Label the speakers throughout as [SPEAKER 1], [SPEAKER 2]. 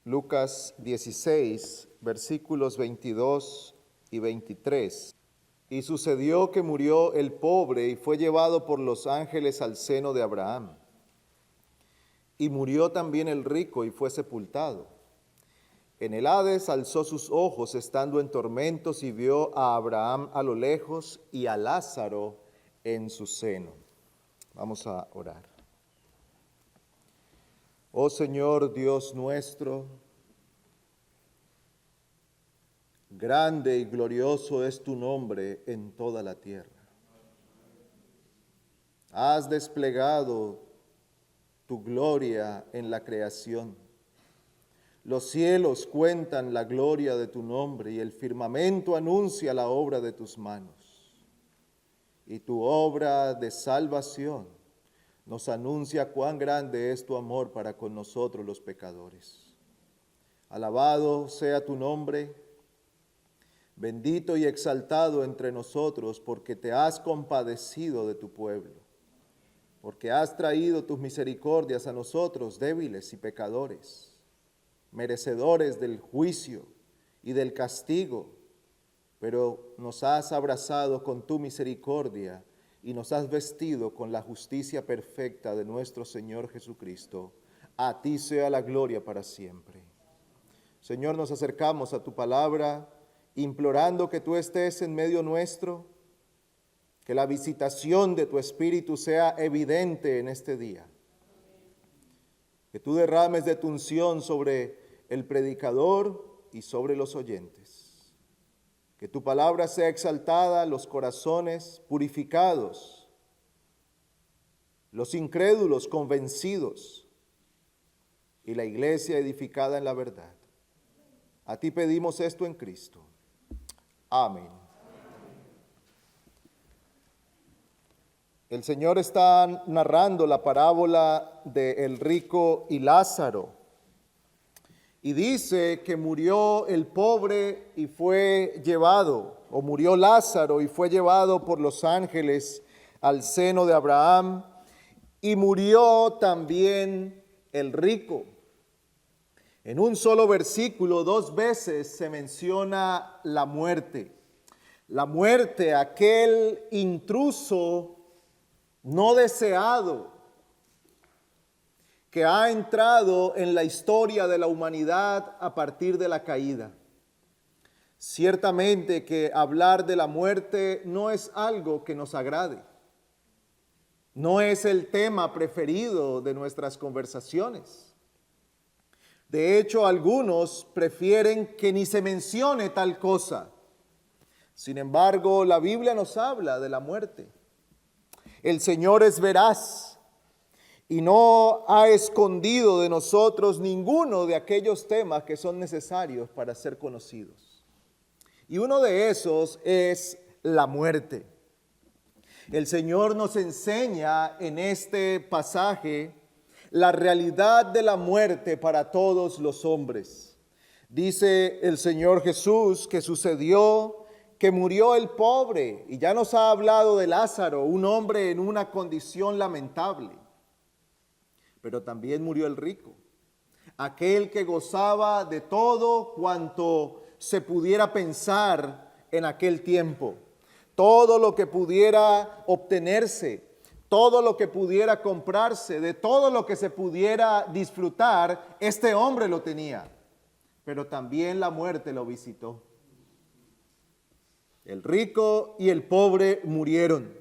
[SPEAKER 1] Lucas 16, versículos 22 y 23. Y sucedió que murió el pobre y fue llevado por los ángeles al seno de Abraham. Y murió también el rico y fue sepultado. En el Hades alzó sus ojos estando en tormentos y vio a Abraham a lo lejos y a Lázaro en su seno. Vamos a orar. Oh Señor Dios nuestro, grande y glorioso es tu nombre en toda la tierra. Has desplegado tu gloria en la creación. Los cielos cuentan la gloria de tu nombre y el firmamento anuncia la obra de tus manos. Y tu obra de salvación nos anuncia cuán grande es tu amor para con nosotros los pecadores. Alabado sea tu nombre, bendito y exaltado entre nosotros, porque te has compadecido de tu pueblo, porque has traído tus misericordias a nosotros, débiles y pecadores, merecedores del juicio y del castigo, pero nos has abrazado con tu misericordia y nos has vestido con la justicia perfecta de nuestro Señor Jesucristo. A ti sea la gloria para siempre. Señor, nos acercamos a tu palabra, implorando que tú estés en medio nuestro, que la visitación de tu Espíritu sea evidente en este día. Que tú derrames de tu unción sobre el predicador y sobre los oyentes. Que tu palabra sea exaltada, los corazones purificados, los incrédulos convencidos y la iglesia edificada en la verdad. A ti pedimos esto en Cristo. Amén. El Señor está narrando la parábola del rico y Lázaro. Y dice que murió el pobre y fue llevado, o murió Lázaro y fue llevado por los ángeles al seno de Abraham, y murió también el rico. En un solo versículo, 2 veces se menciona la muerte. La muerte, aquel intruso no deseado, que ha entrado en la historia de la humanidad a partir de la caída. Ciertamente que hablar de la muerte no es algo que nos agrade. No es el tema preferido de nuestras conversaciones. De hecho, algunos prefieren que ni se mencione tal cosa. Sin embargo, la Biblia nos habla de la muerte. El Señor es veraz y no ha escondido de nosotros ninguno de aquellos temas que son necesarios para ser conocidos. Y uno de esos es la muerte. El Señor nos enseña en este pasaje la realidad de la muerte para todos los hombres. Dice el Señor Jesús que sucedió que murió el pobre, y ya nos ha hablado de Lázaro, un hombre en una condición lamentable. Pero también murió el rico, aquel que gozaba de todo cuanto se pudiera pensar en aquel tiempo, todo lo que pudiera obtenerse, todo lo que pudiera comprarse, de todo lo que se pudiera disfrutar, este hombre lo tenía. Pero también la muerte lo visitó. El rico y el pobre murieron.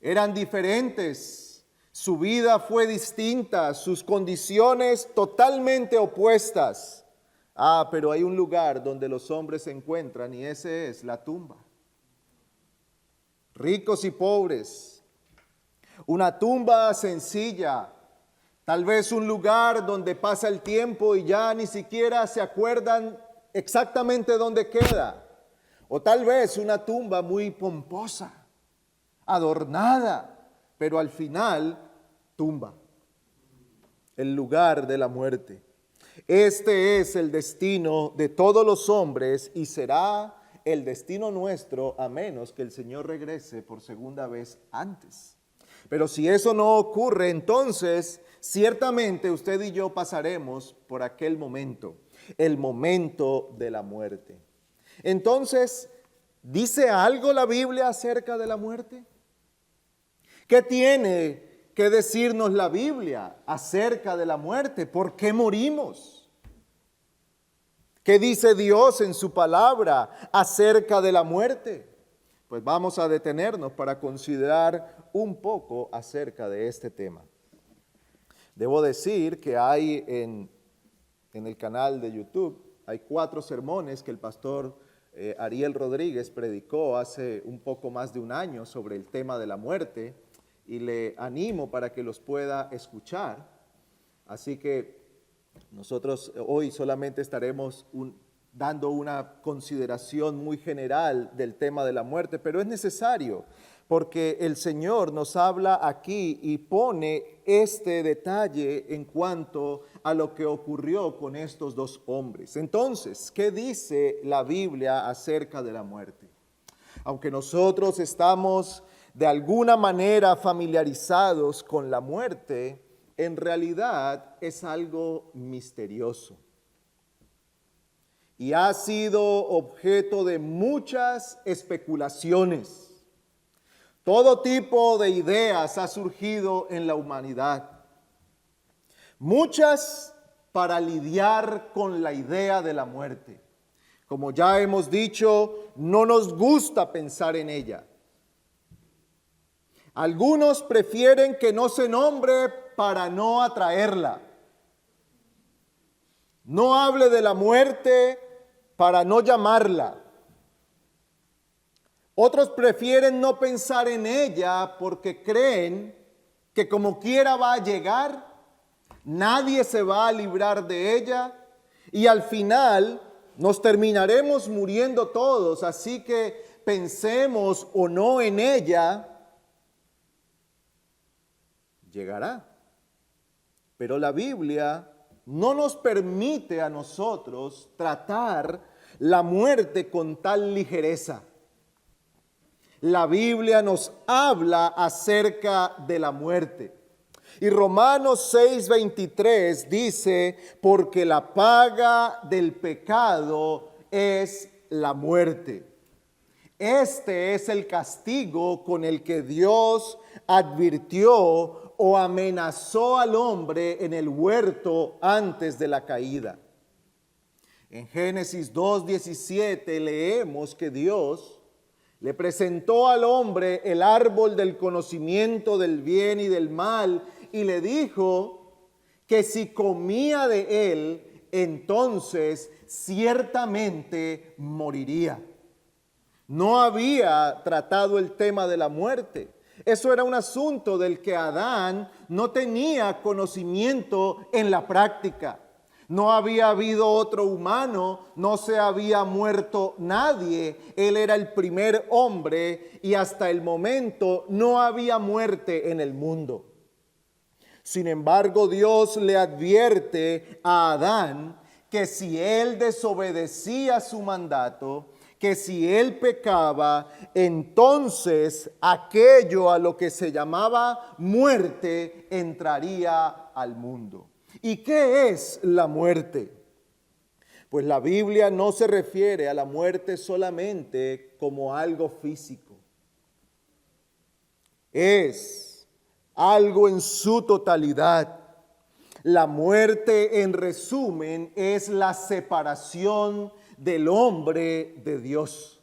[SPEAKER 1] Eran diferentes. Su vida fue distinta, sus condiciones totalmente opuestas. Pero hay un lugar donde los hombres se encuentran y ese es la tumba. Ricos y pobres, una tumba sencilla, tal vez un lugar donde pasa el tiempo y ya ni siquiera se acuerdan exactamente dónde queda. O tal vez una tumba muy pomposa, adornada, pero al final, tumba, el lugar de la muerte. Este es el destino de todos los hombres y será el destino nuestro a menos que el Señor regrese por segunda vez antes. Pero si eso no ocurre, entonces ciertamente usted y yo pasaremos por aquel momento, el momento de la muerte. Entonces, ¿dice algo la Biblia acerca de la muerte? ¿Qué tiene que decirnos la Biblia acerca de la muerte? ¿Por qué morimos? ¿Qué dice Dios en su palabra acerca de la muerte? Pues vamos a detenernos para considerar un poco acerca de este tema. Debo decir que hay en el canal de YouTube, hay 4 sermones que el pastor Ariel Rodríguez predicó hace un poco más de un año sobre el tema de la muerte, y le animo para que los pueda escuchar. Así que nosotros hoy solamente estaremos dando una consideración muy general del tema de la muerte, pero es necesario porque el Señor nos habla aquí y pone este detalle en cuanto a lo que ocurrió con estos 2 hombres. Entonces, ¿qué dice la Biblia acerca de la muerte? Aunque nosotros estamos de alguna manera familiarizados con la muerte, en realidad es algo misterioso y ha sido objeto de muchas especulaciones. Todo tipo de ideas ha surgido en la humanidad, muchas para lidiar con la idea de la muerte. Como ya hemos dicho, no nos gusta pensar en ella. Algunos prefieren que no se nombre para no atraerla. No hable de la muerte para no llamarla. Otros prefieren no pensar en ella porque creen que como quiera va a llegar, nadie se va a librar de ella y al final nos terminaremos muriendo todos. Así que pensemos o no en ella, llegará. Pero la Biblia no nos permite a nosotros tratar la muerte con tal ligereza. La Biblia nos habla acerca de la muerte. Y Romanos 6:23 dice, porque la paga del pecado es la muerte. Este es el castigo con el que Dios advirtió o amenazó al hombre en el huerto antes de la caída. En Génesis 2:17 leemos que Dios le presentó al hombre el árbol del conocimiento del bien y del mal y le dijo que si comía de él, entonces ciertamente moriría. No había tratado el tema de la muerte. Eso era un asunto del que Adán no tenía conocimiento en la práctica. No había habido otro humano, no se había muerto nadie. Él era el primer hombre y hasta el momento no había muerte en el mundo. Sin embargo, Dios le advierte a Adán que si él desobedecía su mandato, que si él pecaba, entonces aquello a lo que se llamaba muerte entraría al mundo. ¿Y qué es la muerte? Pues la Biblia no se refiere a la muerte solamente como algo físico. Es algo en su totalidad. La muerte, en resumen, es la separación del hombre de Dios.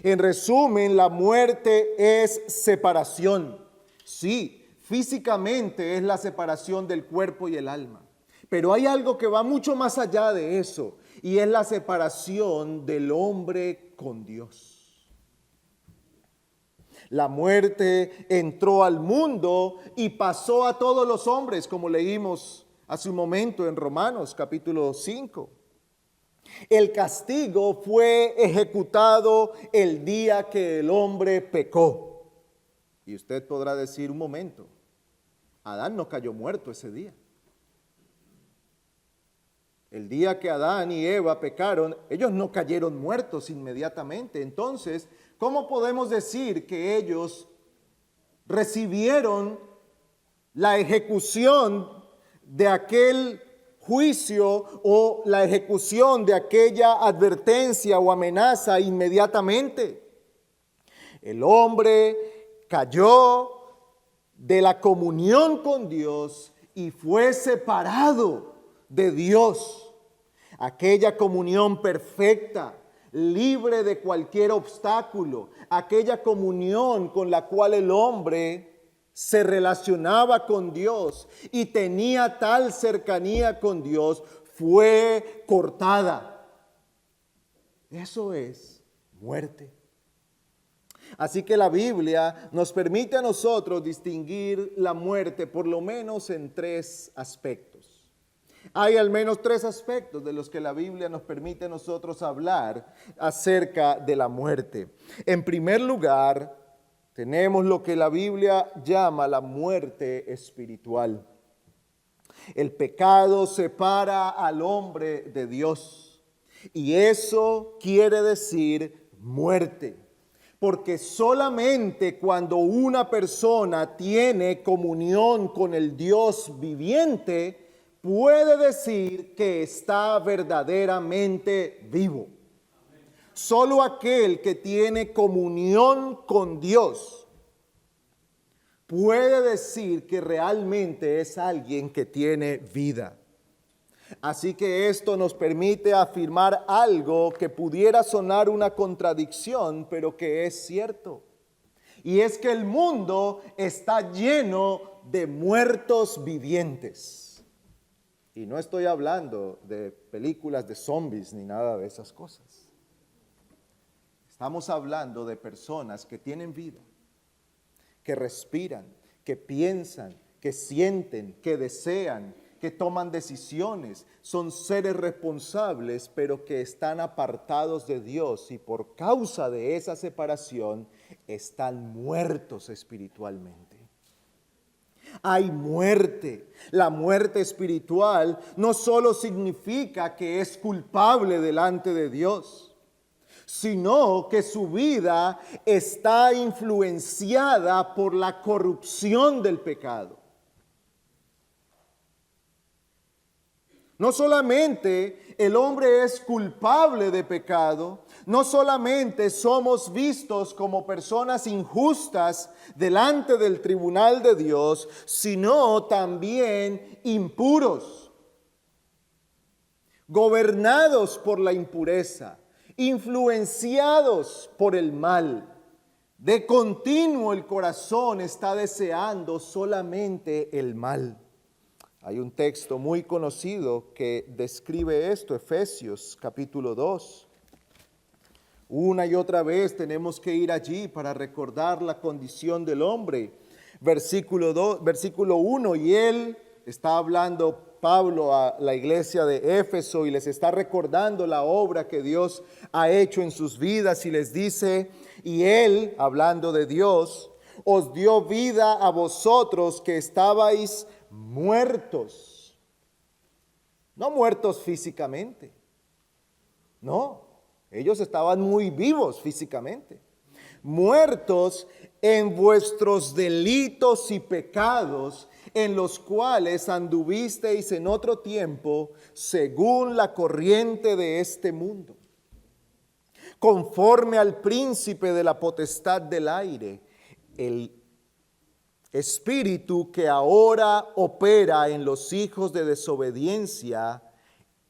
[SPEAKER 1] En resumen, la muerte es separación. Sí, físicamente es la separación del cuerpo y el alma. Pero hay algo que va mucho más allá de eso, y es la separación del hombre con Dios. La muerte entró al mundo y pasó a todos los hombres, como leímos hace un momento en Romanos capítulo 5. El castigo fue ejecutado el día que el hombre pecó. Y usted podrá decir, un momento, Adán no cayó muerto ese día. El día que Adán y Eva pecaron, ellos no cayeron muertos inmediatamente. Entonces, ¿cómo podemos decir que ellos recibieron la ejecución de aquel juicio o la ejecución de aquella advertencia o amenaza inmediatamente. El hombre cayó de la comunión con Dios y fue separado de Dios. Aquella comunión perfecta, libre de cualquier obstáculo, aquella comunión con la cual el hombre se relacionaba con Dios y tenía tal cercanía con Dios, fue cortada. Eso es muerte. Así que la Biblia nos permite a nosotros distinguir la muerte por lo menos en 3 aspectos. Hay al menos 3 aspectos de los que la Biblia nos permite a nosotros hablar acerca de la muerte. En primer lugar, tenemos lo que la Biblia llama la muerte espiritual. El pecado separa al hombre de Dios y eso quiere decir muerte. Porque solamente cuando una persona tiene comunión con el Dios viviente, puede decir que está verdaderamente vivo. Solo aquel que tiene comunión con Dios puede decir que realmente es alguien que tiene vida. Así que esto nos permite afirmar algo que pudiera sonar una contradicción, pero que es cierto. Y es que el mundo está lleno de muertos vivientes. Y no estoy hablando de películas de zombies ni nada de esas cosas. Estamos hablando de personas que tienen vida, que respiran, que piensan, que sienten, que desean, que toman decisiones, son seres responsables, pero que están apartados de Dios y por causa de esa separación están muertos espiritualmente. Hay muerte. La muerte espiritual no solo significa que es culpable delante de Dios, sino que su vida está influenciada por la corrupción del pecado. No solamente el hombre es culpable de pecado, no solamente somos vistos como personas injustas delante del tribunal de Dios, sino también impuros, gobernados por la impureza, influenciados por el mal. De continuo el corazón está deseando solamente el mal. Hay un texto muy conocido que describe esto, Efesios capítulo 2. Una y otra vez tenemos que ir allí para recordar la condición del hombre. Versículo 1, y él está hablando Pablo a la iglesia de Éfeso y les está recordando la obra que Dios ha hecho en sus vidas y les dice, y él, hablando de Dios, os dio vida a vosotros que estabais muertos, no muertos físicamente, no, ellos estaban muy vivos físicamente, muertos en vuestros delitos y pecados, en los cuales anduvisteis en otro tiempo, según la corriente de este mundo, conforme al príncipe de la potestad del aire, el espíritu que ahora opera en los hijos de desobediencia,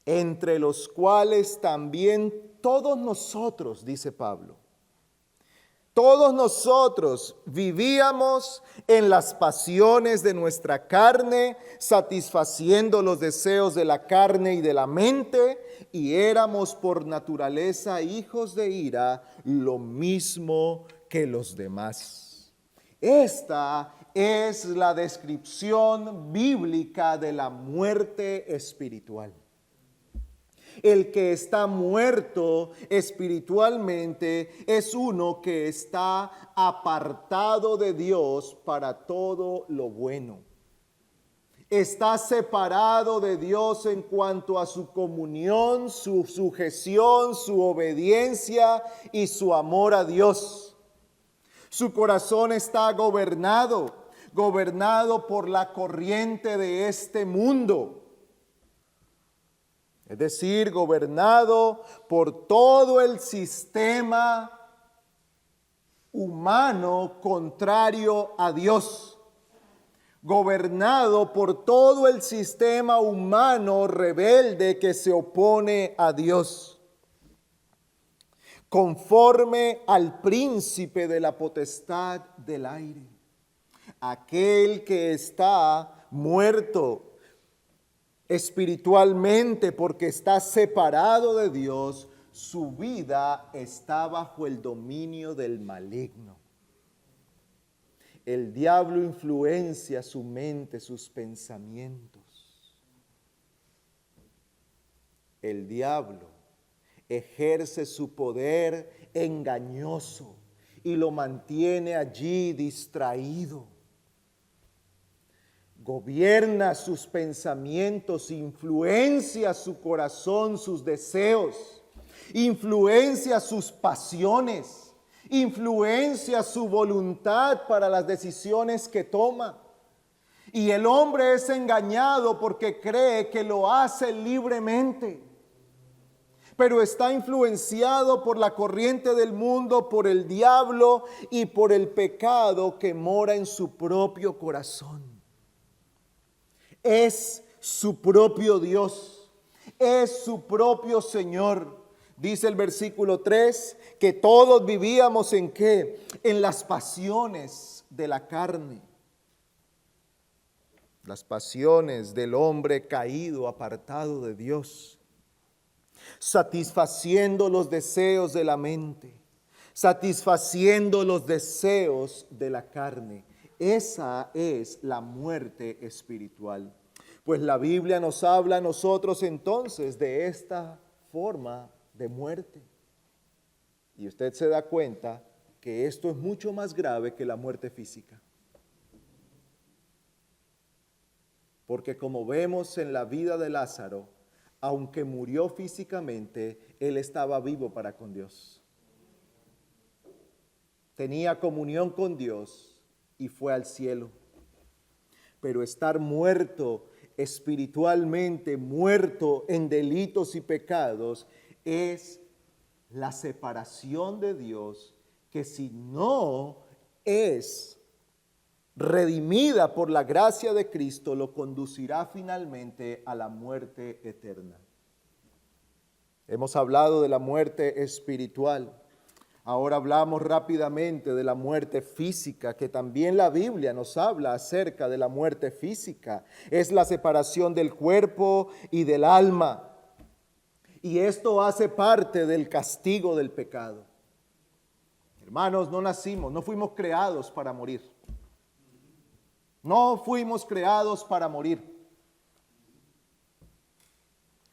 [SPEAKER 1] entre los cuales también todos nosotros, dice Pablo, todos nosotros vivíamos en las pasiones de nuestra carne, satisfaciendo los deseos de la carne y de la mente, y éramos por naturaleza hijos de ira, lo mismo que los demás. Esta es la descripción bíblica de la muerte espiritual. El que está muerto espiritualmente es uno que está apartado de Dios para todo lo bueno. Está separado de Dios en cuanto a su comunión, su sujeción, su obediencia y su amor a Dios. Su corazón está gobernado por la corriente de este mundo. Es decir, gobernado por todo el sistema humano contrario a Dios. Gobernado por todo el sistema humano rebelde que se opone a Dios. Conforme al príncipe de la potestad del aire. Aquel que está muerto espiritualmente porque está separado de Dios, su vida está bajo el dominio del maligno. El diablo influencia su mente, sus pensamientos. El diablo ejerce su poder engañoso y lo mantiene allí distraído. Gobierna sus pensamientos, influencia su corazón, sus deseos, influencia sus pasiones, influencia su voluntad para las decisiones que toma. Y el hombre es engañado porque cree que lo hace libremente, pero está influenciado por la corriente del mundo, por el diablo y por el pecado que mora en su propio corazón. Es su propio Dios, es su propio Señor. Dice el versículo 3 que todos vivíamos ¿en qué? En las pasiones de la carne. Las pasiones del hombre caído, apartado de Dios. Satisfaciendo los deseos de la mente, satisfaciendo los deseos de la carne. Esa es la muerte espiritual. Pues la Biblia nos habla a nosotros entonces de esta forma de muerte. Y usted se da cuenta que esto es mucho más grave que la muerte física. Porque como vemos en la vida de Lázaro, aunque murió físicamente, él estaba vivo para con Dios. Tenía comunión con Dios y fue al cielo. Pero estar muerto espiritualmente, muerto en delitos y pecados, es la separación de Dios que si no es redimida por la gracia de Cristo, lo conducirá finalmente a la muerte eterna. Hemos hablado de la muerte espiritual. Ahora hablamos rápidamente de la muerte física, que también la Biblia nos habla acerca de la muerte física. Es la separación del cuerpo y del alma. Y esto hace parte del castigo del pecado. Hermanos, no fuimos creados para morir. No fuimos creados para morir.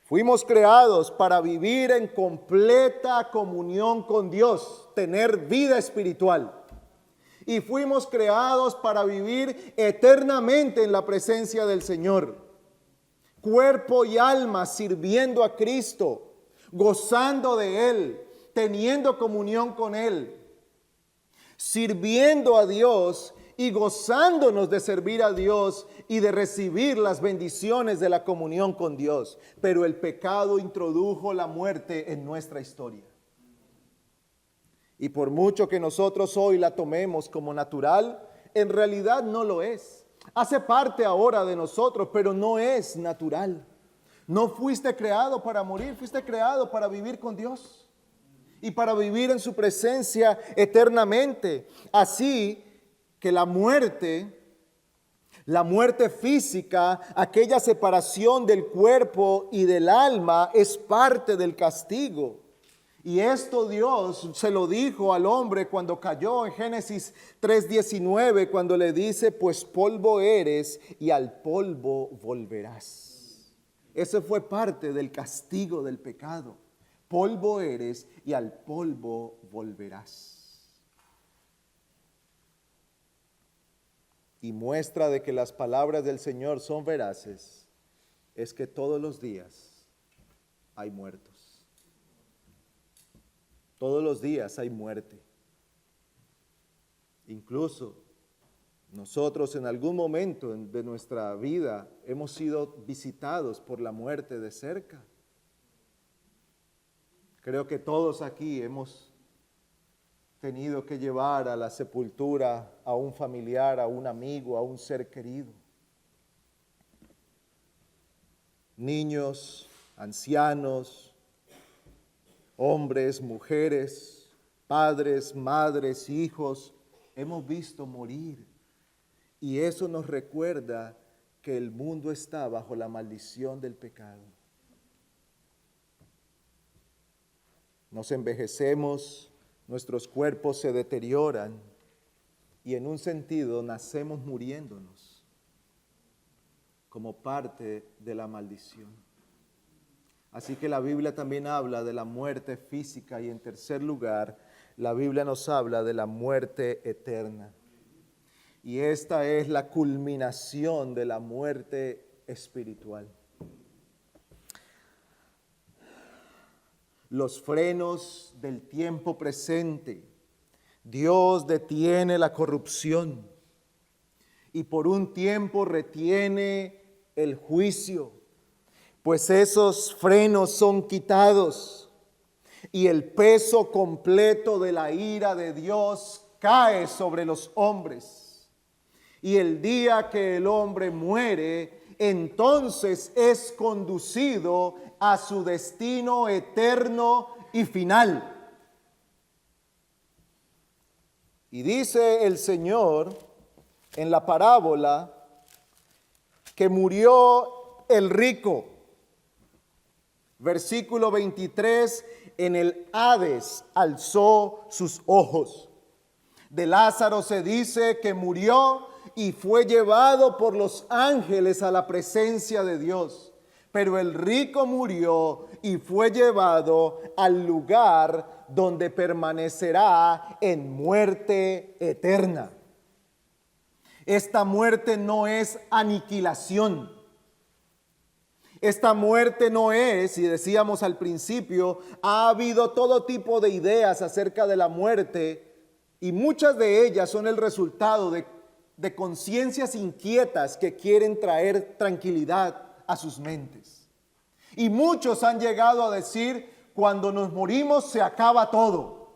[SPEAKER 1] Fuimos creados para vivir en completa comunión con Dios, tener vida espiritual. Y fuimos creados para vivir eternamente en la presencia del Señor. Cuerpo y alma sirviendo a Cristo, gozando de Él, teniendo comunión con Él, sirviendo a Dios y gozándonos de servir a Dios y de recibir las bendiciones de la comunión con Dios. Pero el pecado introdujo la muerte en nuestra historia. Y por mucho que nosotros hoy la tomemos como natural, en realidad no lo es. Hace parte ahora de nosotros, pero no es natural. No fuiste creado para morir, fuiste creado para vivir con Dios y para vivir en su presencia eternamente. Así que la muerte física, aquella separación del cuerpo y del alma, es parte del castigo. Y esto Dios se lo dijo al hombre cuando cayó en Génesis 3:19, cuando le dice, pues polvo eres y al polvo volverás. Ese fue parte del castigo del pecado. Polvo eres y al polvo volverás. Y muestra de que las palabras del Señor son veraces, es que todos los días hay muertos. Todos los días hay muerte. Incluso nosotros en algún momento de nuestra vida hemos sido visitados por la muerte de cerca. Creo que todos aquí hemos tenido que llevar a la sepultura a un familiar, a un amigo, a un ser querido. Niños, ancianos, hombres, mujeres, padres, madres, hijos, hemos visto morir. Y eso nos recuerda que el mundo está bajo la maldición del pecado. Nos envejecemos, nuestros cuerpos se deterioran y en un sentido nacemos muriéndonos como parte de la maldición. Así que la Biblia también habla de la muerte física y en tercer lugar, la Biblia nos habla de la muerte eterna. Y esta es la culminación de la muerte espiritual. Los frenos del tiempo presente. Dios detiene la corrupción y por un tiempo retiene el juicio, pues esos frenos son quitados y el peso completo de la ira de Dios cae sobre los hombres. Y el día que el hombre muere, entonces es conducido a su destino eterno y final. Y dice el Señor en la parábola que murió el rico. Versículo 23, en el Hades alzó sus ojos. De Lázaro se dice que murió y fue llevado por los ángeles a la presencia de Dios. Pero el rico murió y fue llevado al lugar donde permanecerá en muerte eterna. Esta muerte no es aniquilación. Esta muerte no es, y decíamos al principio, ha habido todo tipo de ideas acerca de la muerte y muchas de ellas son el resultado de conciencias inquietas que quieren traer tranquilidad a sus mentes. Y muchos han llegado a decir, cuando nos morimos se acaba todo.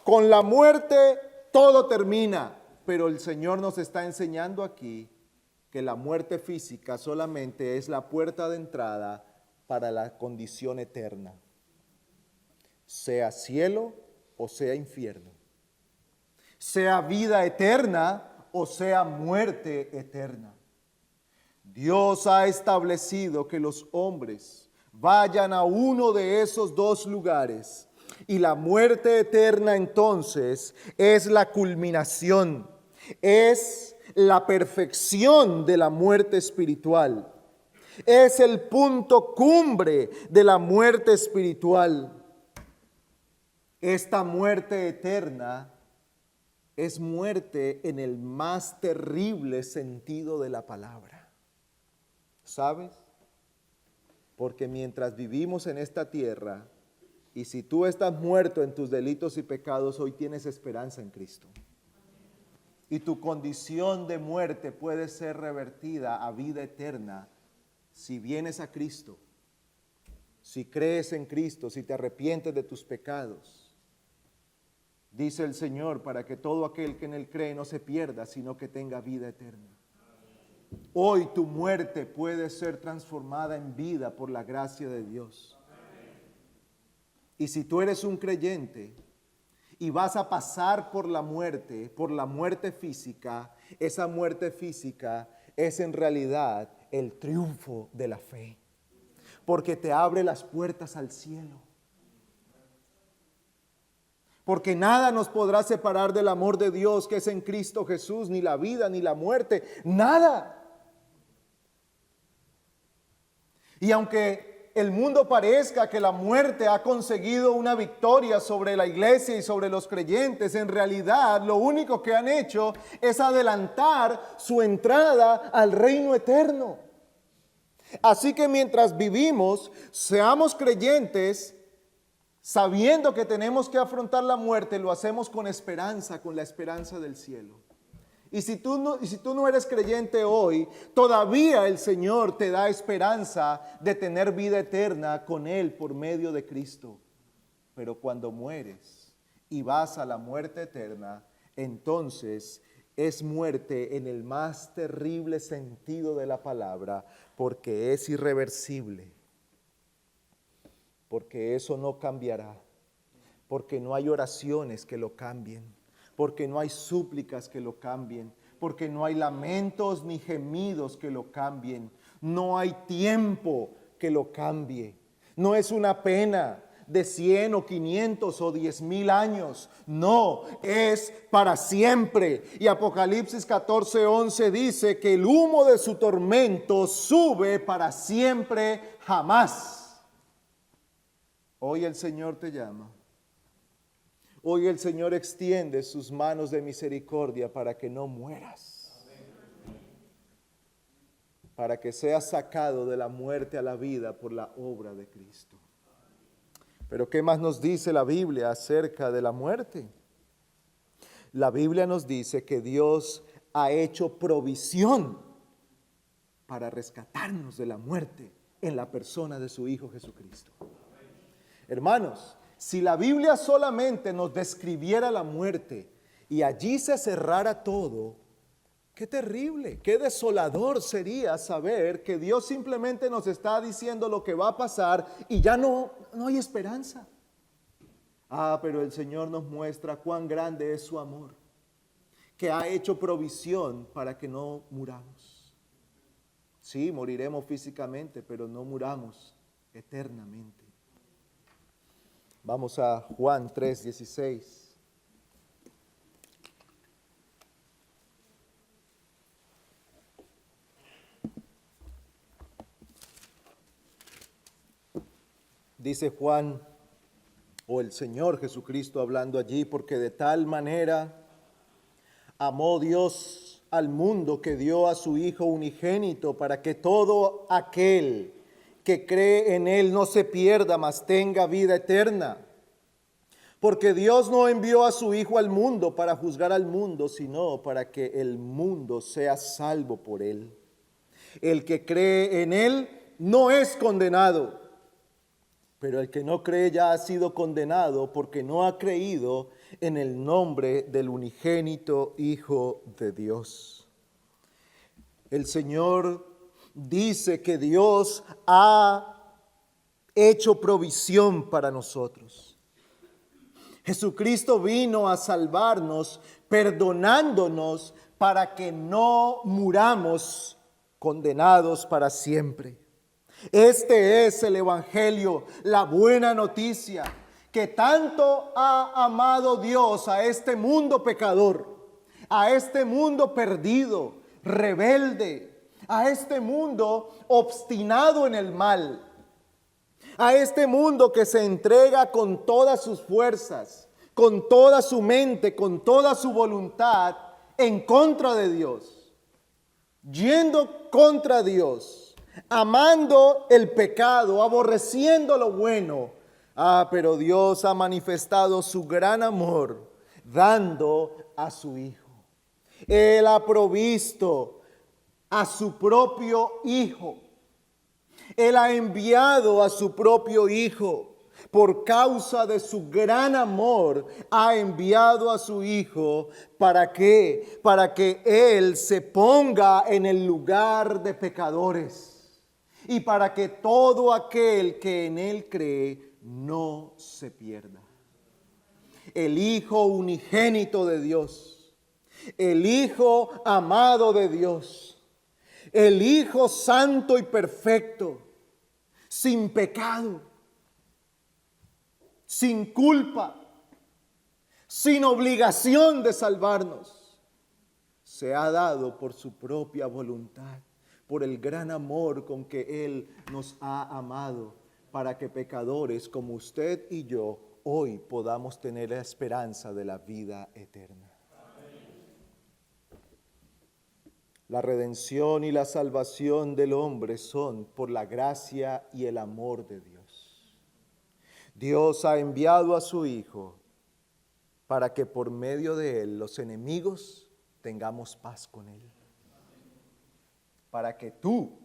[SPEAKER 1] Con la muerte todo termina, pero el Señor nos está enseñando aquí que la muerte física solamente es la puerta de entrada para la condición eterna, sea cielo o sea infierno, sea vida eterna o sea muerte eterna. Dios ha establecido que los hombres vayan a uno de esos dos lugares y la muerte eterna entonces es la culminación, es la perfección de la muerte espiritual, es el punto cumbre de la muerte espiritual. Esta muerte eterna es muerte en el más terrible sentido de la palabra. ¿Sabes? Porque mientras vivimos en esta tierra, y si tú estás muerto en tus delitos y pecados, hoy tienes esperanza en Cristo. Y tu condición de muerte puede ser revertida a vida eterna si vienes a Cristo, si crees en Cristo, si te arrepientes de tus pecados. Dice el Señor, para que todo aquel que en Él cree no se pierda, sino que tenga vida eterna. Hoy tu muerte puede ser transformada en vida por la gracia de Dios. Y si tú eres un creyente y vas a pasar por la muerte física, esa muerte física es en realidad el triunfo de la fe, porque te abre las puertas al cielo. Porque nada nos podrá separar del amor de Dios que es en Cristo Jesús, ni la vida, ni la muerte, nada. Y aunque el mundo parezca que la muerte ha conseguido una victoria sobre la iglesia y sobre los creyentes, en realidad lo único que han hecho es adelantar su entrada al reino eterno. Así que mientras vivimos, seamos creyentes, Sabiendo que tenemos que afrontar la muerte, lo hacemos con esperanza, con la esperanza del cielo. Y si tú no eres creyente hoy, todavía el Señor te da esperanza de tener vida eterna con Él por medio de Cristo. Pero cuando mueres y vas a la muerte eterna, entonces es muerte en el más terrible sentido de la palabra, porque es irreversible, porque eso no cambiará, porque no hay oraciones que lo cambien, porque no hay súplicas que lo cambien, porque no hay lamentos ni gemidos que lo cambien, no hay tiempo que lo cambie, no es una pena de 100 o 500 o 10,000 años, no, es para siempre. Y Apocalipsis 14:11 dice que el humo de su tormento sube para siempre jamás. Hoy el Señor te llama. Hoy el Señor extiende sus manos de misericordia para que no mueras, para que seas sacado de la muerte a la vida por la obra de Cristo. Pero ¿qué más nos dice la Biblia acerca de la muerte? La Biblia nos dice que Dios ha hecho provisión para rescatarnos de la muerte en la persona de su Hijo Jesucristo. Hermanos, si la Biblia solamente nos describiera la muerte y allí se cerrara todo, qué terrible, qué desolador sería saber que Dios simplemente nos está diciendo lo que va a pasar y ya no hay esperanza. Pero el Señor nos muestra cuán grande es su amor, que ha hecho provisión para que no muramos. Sí, moriremos físicamente, pero no muramos eternamente. Vamos a Juan 3:16. Dice Juan, o el Señor Jesucristo hablando allí, porque de tal manera amó Dios al mundo que dio a su Hijo unigénito para que todo aquel que cree en Él no se pierda, mas tenga vida eterna. Porque Dios no envió a su Hijo al mundo para juzgar al mundo, sino para que el mundo sea salvo por Él. El que cree en Él no es condenado, pero el que no cree ya ha sido condenado porque no ha creído en el nombre del unigénito Hijo de Dios. El Señor dice que Dios ha hecho provisión para nosotros. Jesucristo vino a salvarnos, perdonándonos para que no muramos condenados para siempre. Este es el Evangelio, la buena noticia, que tanto ha amado Dios a este mundo pecador, a este mundo perdido, rebelde, a este mundo obstinado en el mal, a este mundo que se entrega con todas sus fuerzas, con toda su mente, con toda su voluntad en contra de Dios, yendo contra Dios, amando el pecado, aborreciendo lo bueno. Pero Dios ha manifestado su gran amor dando a su Hijo. Él ha provisto a su propio Hijo. Él ha enviado a su propio Hijo. Por causa de su gran amor, ha enviado a su Hijo. ¿Para qué? Para que Él se ponga en el lugar de pecadores. Y para que todo aquel que en Él cree no se pierda. El Hijo unigénito de Dios. El Hijo amado de Dios. El Hijo santo y perfecto. Sin pecado. Sin culpa. Sin obligación de salvarnos. Se ha dado por su propia voluntad, por el gran amor con que Él nos ha amado, para que pecadores como usted y yo hoy podamos tener la esperanza de la vida eterna. La redención y la salvación del hombre son por la gracia y el amor de Dios. Dios ha enviado a su Hijo para que por medio de Él los enemigos tengamos paz con Él. Para que tú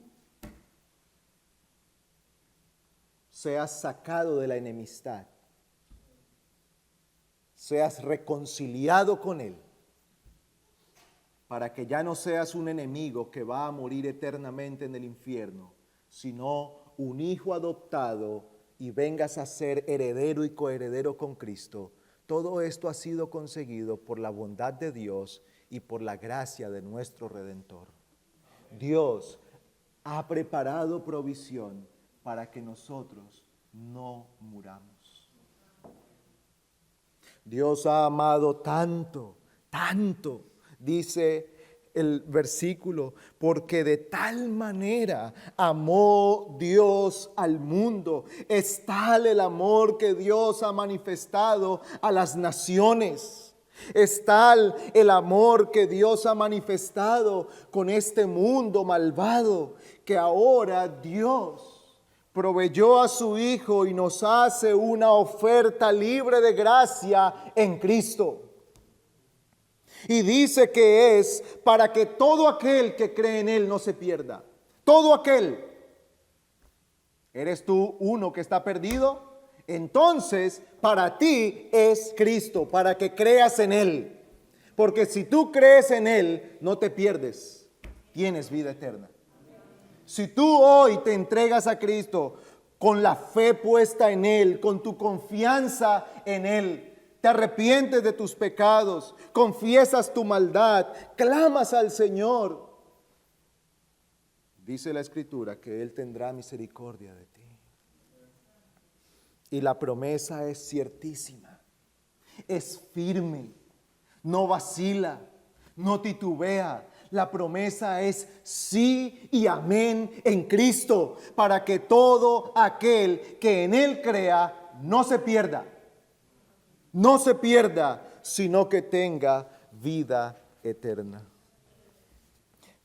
[SPEAKER 1] seas sacado de la enemistad, seas reconciliado con Él, para que ya no seas un enemigo que va a morir eternamente en el infierno, sino un hijo adoptado y vengas a ser heredero y coheredero con Cristo. Todo esto ha sido conseguido por la bondad de Dios y por la gracia de nuestro Redentor. Dios ha preparado provisión para que nosotros no muramos. Dios ha amado tanto, tanto, dice el versículo, porque de tal manera amó Dios al mundo. Es tal el amor que Dios ha manifestado a las naciones. Es tal el amor que Dios ha manifestado con este mundo malvado, que ahora Dios proveyó a su Hijo y nos hace una oferta libre de gracia en Cristo. Y dice que es para que todo aquel que cree en Él no se pierda. Todo aquel. ¿Eres tú uno que está perdido? Entonces, para ti es Cristo, para que creas en Él. Porque si tú crees en Él, no te pierdes. Tienes vida eterna. Si tú hoy te entregas a Cristo con la fe puesta en Él, con tu confianza en Él, te arrepientes de tus pecados, confiesas tu maldad, clamas al Señor, dice la Escritura que Él tendrá misericordia de ti. Y la promesa es ciertísima, es firme, no vacila, no titubea. La promesa es sí y amén en Cristo, para que todo aquel que en Él crea no se pierda. No se pierda, sino que tenga vida eterna.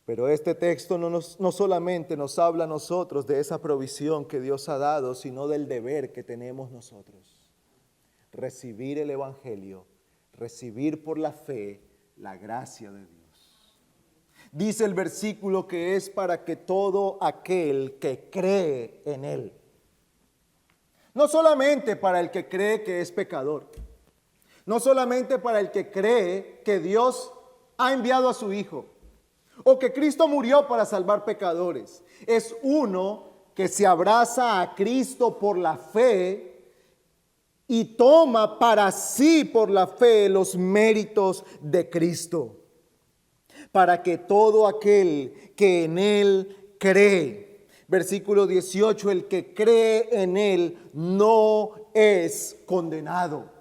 [SPEAKER 1] Pero este texto no solamente nos habla a nosotros de esa provisión que Dios ha dado, sino del deber que tenemos nosotros. Recibir el Evangelio, recibir por la fe la gracia de Dios. Dice el versículo que es para que todo aquel que cree en Él. No solamente para el que cree que es pecador. No solamente para el que cree que Dios ha enviado a su Hijo o que Cristo murió para salvar pecadores. Es uno que se abraza a Cristo por la fe y toma para sí por la fe los méritos de Cristo. Para que todo aquel que en Él cree, versículo 18, el que cree en Él no es condenado.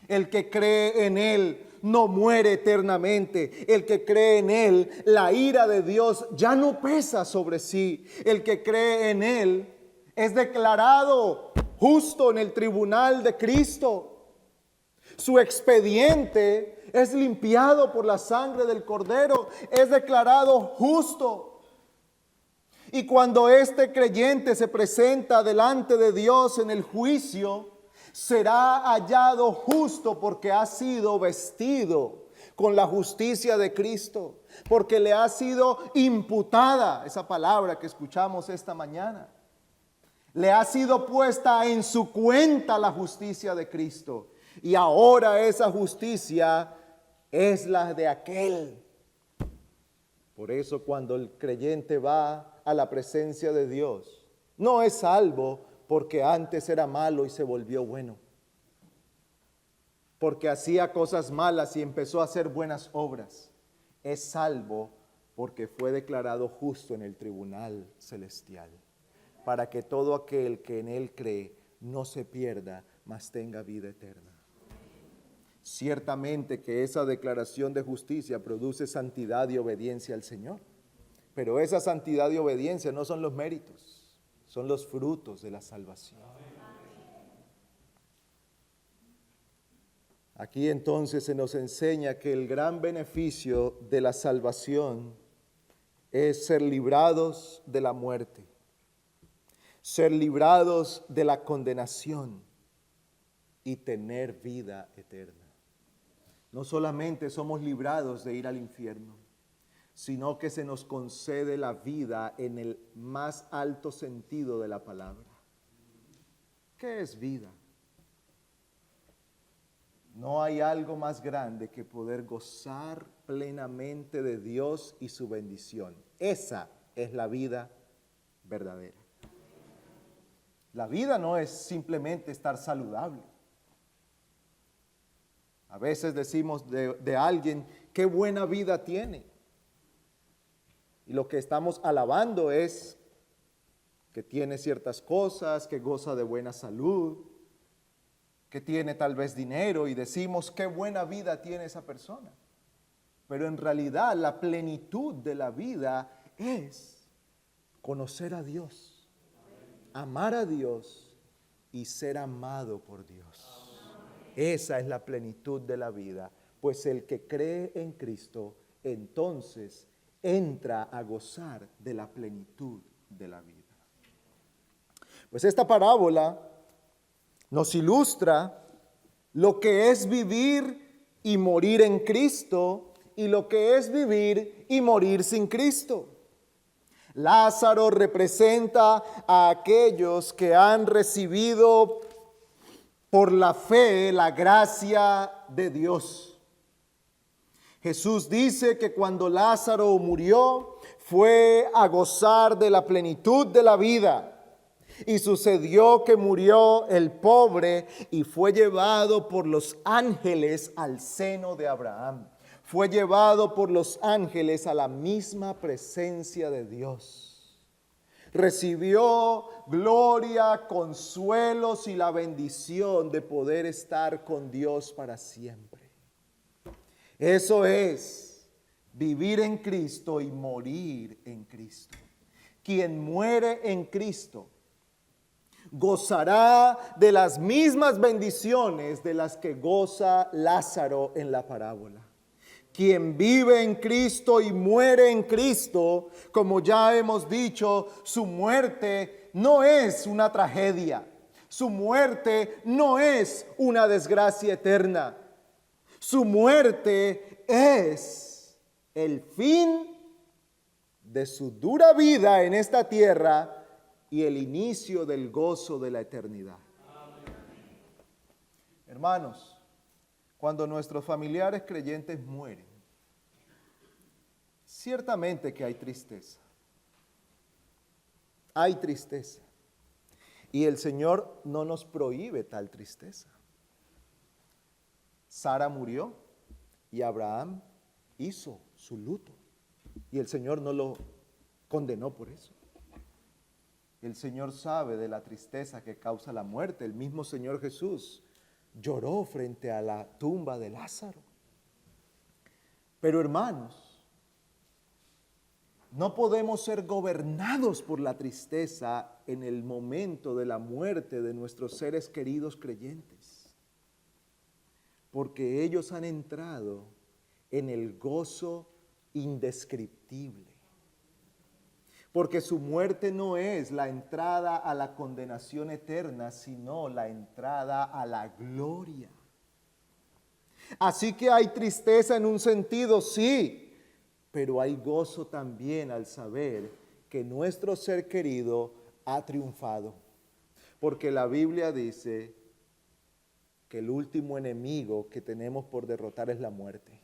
[SPEAKER 1] El que cree en Él no muere eternamente. El que cree en Él, la ira de Dios ya no pesa sobre sí. El que cree en Él es declarado justo en el tribunal de Cristo. Su expediente es limpiado por la sangre del Cordero. Es declarado justo. Y cuando este creyente se presenta delante de Dios en el juicio, será hallado justo porque ha sido vestido con la justicia de Cristo, porque le ha sido imputada, esa palabra que escuchamos esta mañana. Le ha sido puesta en su cuenta la justicia de Cristo. Y ahora esa justicia es la de aquel. Por eso cuando el creyente va a la presencia de Dios, no es salvo porque antes era malo y se volvió bueno. Porque hacía cosas malas y empezó a hacer buenas obras. Es salvo porque fue declarado justo en el tribunal celestial. Para que todo aquel que en Él cree no se pierda, mas tenga vida eterna. Ciertamente que esa declaración de justicia produce santidad y obediencia al Señor. Pero esa santidad y obediencia no son los méritos. Son los frutos de la salvación. Aquí entonces se nos enseña que el gran beneficio de la salvación es ser librados de la muerte, ser librados de la condenación, y tener vida eterna. No solamente somos librados de ir al infierno, sino que se nos concede la vida en el más alto sentido de la palabra. ¿Qué es vida? No hay algo más grande que poder gozar plenamente de Dios y su bendición. Esa es la vida verdadera. La vida no es simplemente estar saludable. A veces decimos de alguien, qué buena vida tiene. Y lo que estamos alabando es que tiene ciertas cosas, que goza de buena salud, que tiene tal vez dinero y decimos qué buena vida tiene esa persona. Pero en realidad la plenitud de la vida es conocer a Dios, amar a Dios y ser amado por Dios. Esa es la plenitud de la vida, pues el que cree en Cristo entonces entra a gozar de la plenitud de la vida. Pues esta parábola nos ilustra lo que es vivir y morir en Cristo y lo que es vivir y morir sin Cristo. Lázaro representa a aquellos que han recibido por la fe la gracia de Dios. Jesús dice que cuando Lázaro murió fue a gozar de la plenitud de la vida. Y sucedió que murió el pobre y fue llevado por los ángeles al seno de Abraham. Fue llevado por los ángeles a la misma presencia de Dios. Recibió gloria, consuelos y la bendición de poder estar con Dios para siempre. Eso es vivir en Cristo y morir en Cristo. Quien muere en Cristo gozará de las mismas bendiciones de las que goza Lázaro en la parábola. Quien vive en Cristo y muere en Cristo, como ya hemos dicho, su muerte no es una tragedia. Su muerte no es una desgracia eterna. Su muerte es el fin de su dura vida en esta tierra y el inicio del gozo de la eternidad. Hermanos, cuando nuestros familiares creyentes mueren, ciertamente que hay tristeza. Hay tristeza. Y el Señor no nos prohíbe tal tristeza. Sara murió y Abraham hizo su luto. Y el Señor no lo condenó por eso. El Señor sabe de la tristeza que causa la muerte. El mismo Señor Jesús lloró frente a la tumba de Lázaro. Pero hermanos, no podemos ser gobernados por la tristeza en el momento de la muerte de nuestros seres queridos creyentes, porque ellos han entrado en el gozo indescriptible. Porque su muerte no es la entrada a la condenación eterna, sino la entrada a la gloria. Así que hay tristeza en un sentido, sí, pero hay gozo también al saber que nuestro ser querido ha triunfado. Porque la Biblia dice que el último enemigo que tenemos por derrotar es la muerte.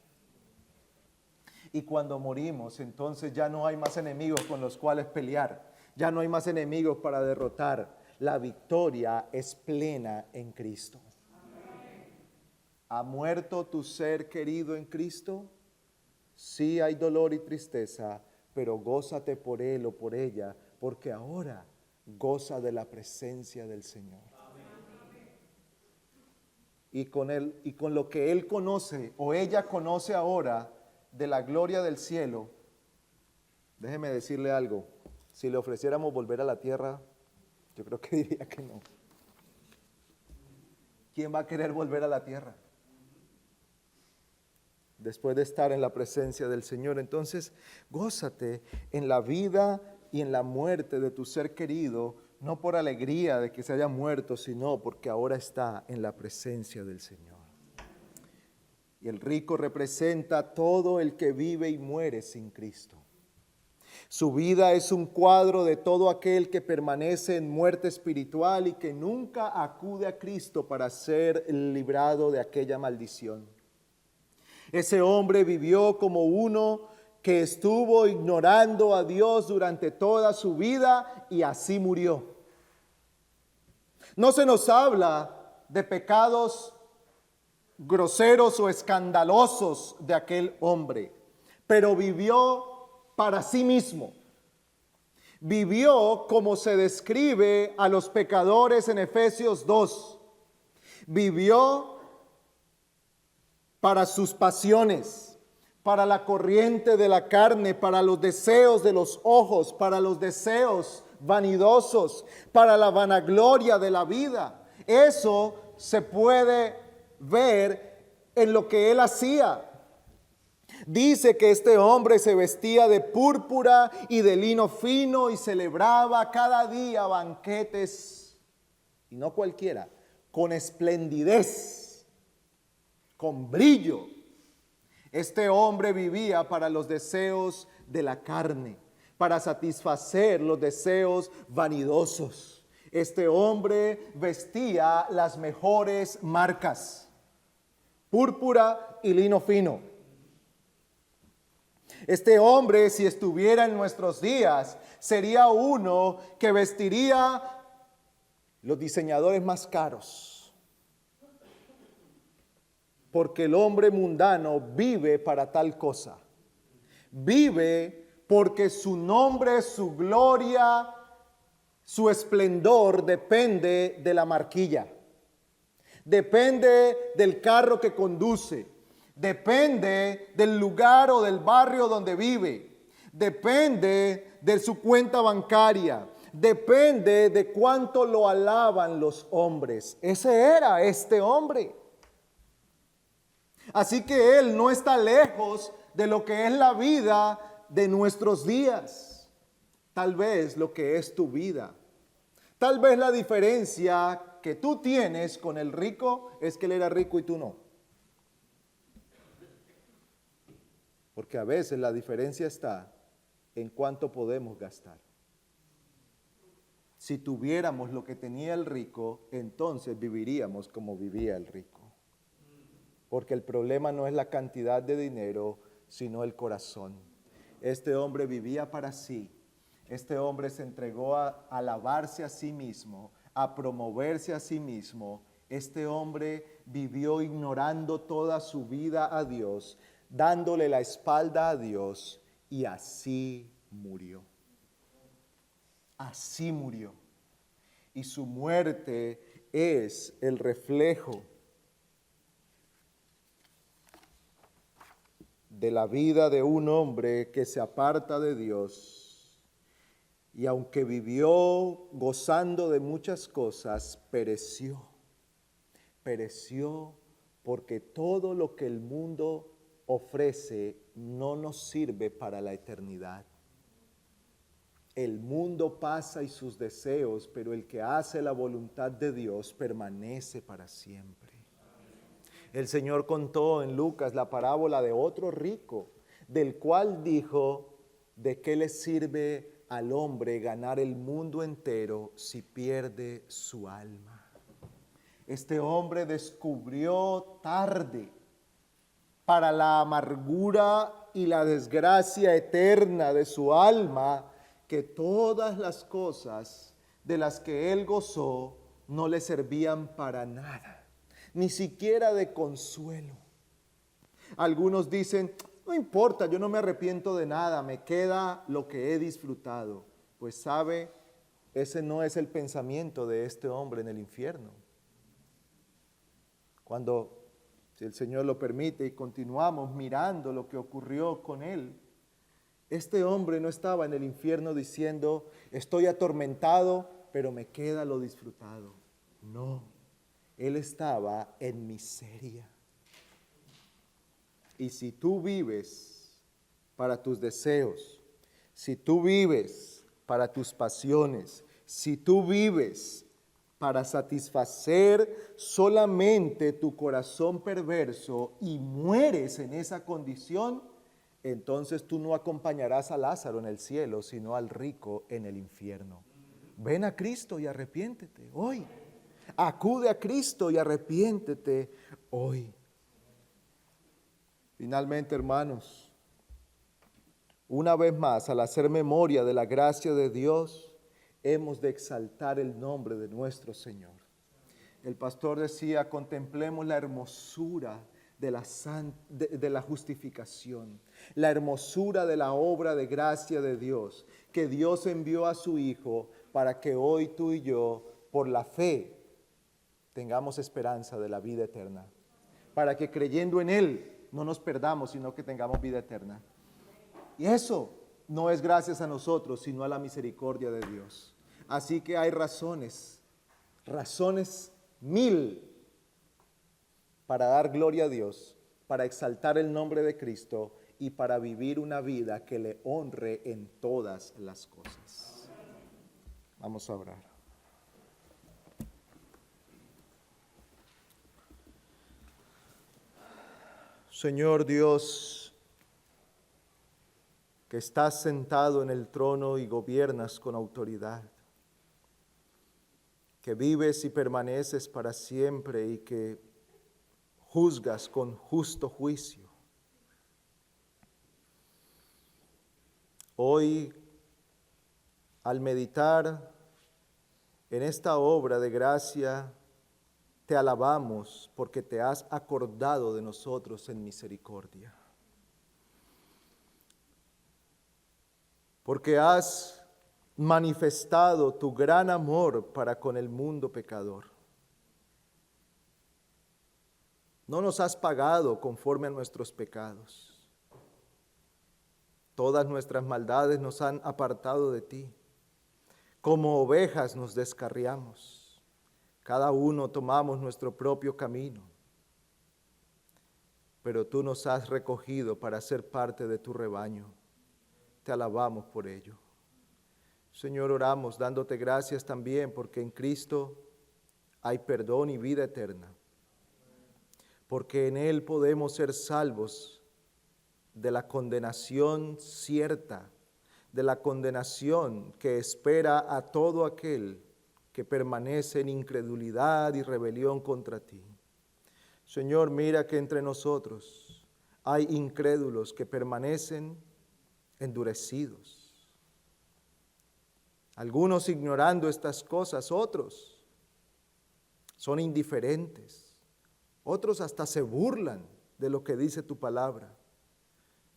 [SPEAKER 1] Y cuando morimos, entonces ya no hay más enemigos con los cuales pelear. Ya no hay más enemigos para derrotar. La victoria es plena en Cristo. Amén. ¿Ha muerto tu ser querido en Cristo? Sí hay dolor y tristeza, pero gózate por él o por ella, porque ahora goza de la presencia del Señor. Amén. Y con lo que él conoce o ella conoce ahora de la gloria del cielo, déjeme decirle algo, si le ofreciéramos volver a la tierra, yo creo que diría que no. ¿Quién va a querer volver a la tierra después de estar en la presencia del Señor? Entonces, gózate en la vida y en la muerte de tu ser querido, no por alegría de que se haya muerto, sino porque ahora está en la presencia del Señor. Y el rico representa todo el que vive y muere sin Cristo. Su vida es un cuadro de todo aquel que permanece en muerte espiritual y que nunca acude a Cristo para ser librado de aquella maldición. Ese hombre vivió como uno que estuvo ignorando a Dios durante toda su vida y así murió. No se nos habla de pecados groseros o escandalosos de aquel hombre, pero vivió para sí mismo. Vivió como se describe a los pecadores en Efesios 2. Vivió para sus pasiones, para la corriente de la carne, para los deseos de los ojos, para los deseos vanidosos, para la vanagloria de la vida. Eso se puede ver en lo que él hacía. Dice que este hombre se vestía de púrpura y de lino fino y celebraba cada día banquetes, y no cualquiera, con esplendidez, con brillo. Este hombre vivía para los deseos de la carne, para satisfacer los deseos vanidosos. Este hombre vestía las mejores marcas, púrpura y lino fino. Este hombre, si estuviera en nuestros días, sería uno que vestiría los diseñadores más caros. Porque el hombre mundano vive para tal cosa. Vive porque su nombre, su gloria, su esplendor depende de la marquilla. Depende del carro que conduce. Depende del lugar o del barrio donde vive. Depende de su cuenta bancaria. Depende de cuánto lo alaban los hombres. Ese era este hombre. Así que él no está lejos de lo que es la vida de nuestros días. Tal vez lo que es tu vida. Tal vez la diferencia que tú tienes con el rico es que él era rico y tú no. Porque a veces la diferencia está en cuánto podemos gastar. Si tuviéramos lo que tenía el rico, entonces viviríamos como vivía el rico. Porque el problema no es la cantidad de dinero, sino el corazón. Este hombre vivía para sí. Este hombre se entregó a alabarse a sí mismo, a promoverse a sí mismo. Este hombre vivió ignorando toda su vida a Dios, dándole la espalda a Dios, y así murió. Así murió. Y su muerte es el reflejo de la vida de un hombre que se aparta de Dios. Y aunque vivió gozando de muchas cosas, pereció. Pereció porque todo lo que el mundo ofrece no nos sirve para la eternidad. El mundo pasa y sus deseos, pero el que hace la voluntad de Dios permanece para siempre. El Señor contó en Lucas la parábola de otro rico, del cual dijo: ¿de qué le sirve al hombre ganar el mundo entero si pierde su alma? Este hombre descubrió tarde, para la amargura y la desgracia eterna de su alma, que todas las cosas de las que él gozó no le servían para nada, ni siquiera de consuelo. Algunos dicen: no importa, yo no me arrepiento de nada, me queda lo que he disfrutado. Pues sabe, ese no es el pensamiento de este hombre en el infierno. Cuando, si el Señor lo permite, y continuamos mirando lo que ocurrió con él, este hombre no estaba en el infierno diciendo: estoy atormentado, pero me queda lo disfrutado. No, él estaba en miseria. Y si tú vives para tus deseos, si tú vives para tus pasiones, Si tú vives para satisfacer solamente tu corazón perverso y mueres en esa condición, entonces tú no acompañarás a Lázaro en el cielo, sino al rico en el infierno. Ven a Cristo y arrepiéntete hoy. Acude a Cristo y arrepiéntete hoy. Finalmente, hermanos, una vez más, al hacer memoria de la gracia de Dios, hemos de exaltar el nombre de nuestro Señor. El pastor decía, contemplemos la hermosura de la justificación, la hermosura de la obra de gracia de Dios, que Dios envió a su Hijo para que hoy tú y yo, por la fe, tengamos esperanza de la vida eterna, para que creyendo en Él no nos perdamos, sino que tengamos vida eterna. Y eso no es gracias a nosotros, sino a la misericordia de Dios. Así que hay razones mil para dar gloria a Dios, para exaltar el nombre de Cristo y para vivir una vida que le honre en todas las cosas. Vamos a orar. Señor Dios, que estás sentado en el trono y gobiernas con autoridad, que vives y permaneces para siempre y que juzgas con justo juicio. Hoy, al meditar en esta obra de gracia, te alabamos porque te has acordado de nosotros en misericordia. Porque has manifestado tu gran amor para con el mundo pecador. No nos has pagado conforme a nuestros pecados. Todas nuestras maldades nos han apartado de ti. Como ovejas nos descarriamos. Cada uno tomamos nuestro propio camino. Pero tú nos has recogido para ser parte de tu rebaño. Te alabamos por ello. Señor, oramos dándote gracias también porque en Cristo hay perdón y vida eterna. Porque en Él podemos ser salvos de la condenación cierta, de la condenación que espera a todo aquel que permanece en incredulidad y rebelión contra ti. Señor, mira que entre nosotros hay incrédulos que permanecen endurecidos. Algunos ignorando estas cosas, otros son indiferentes, otros hasta se burlan de lo que dice tu palabra.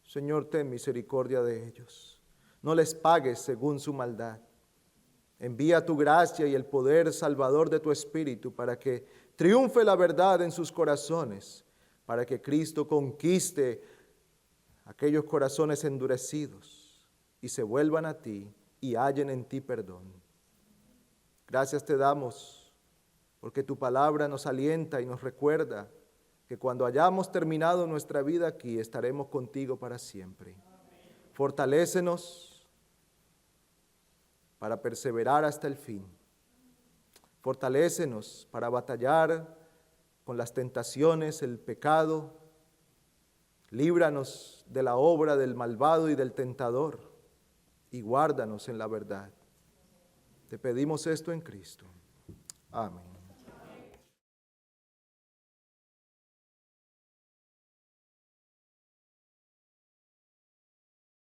[SPEAKER 1] Señor, ten misericordia de ellos. No les pagues según su maldad. Envía tu gracia y el poder salvador de tu Espíritu para que triunfe la verdad en sus corazones, para que Cristo conquiste aquellos corazones endurecidos y se vuelvan a ti y hallen en ti perdón. Gracias te damos porque tu palabra nos alienta y nos recuerda que cuando hayamos terminado nuestra vida aquí estaremos contigo para siempre. Fortalécenos para perseverar hasta el fin. Fortalécenos para batallar con las tentaciones, el pecado. Líbranos de la obra del malvado y del tentador y guárdanos en la verdad. Te pedimos esto en Cristo. Amén.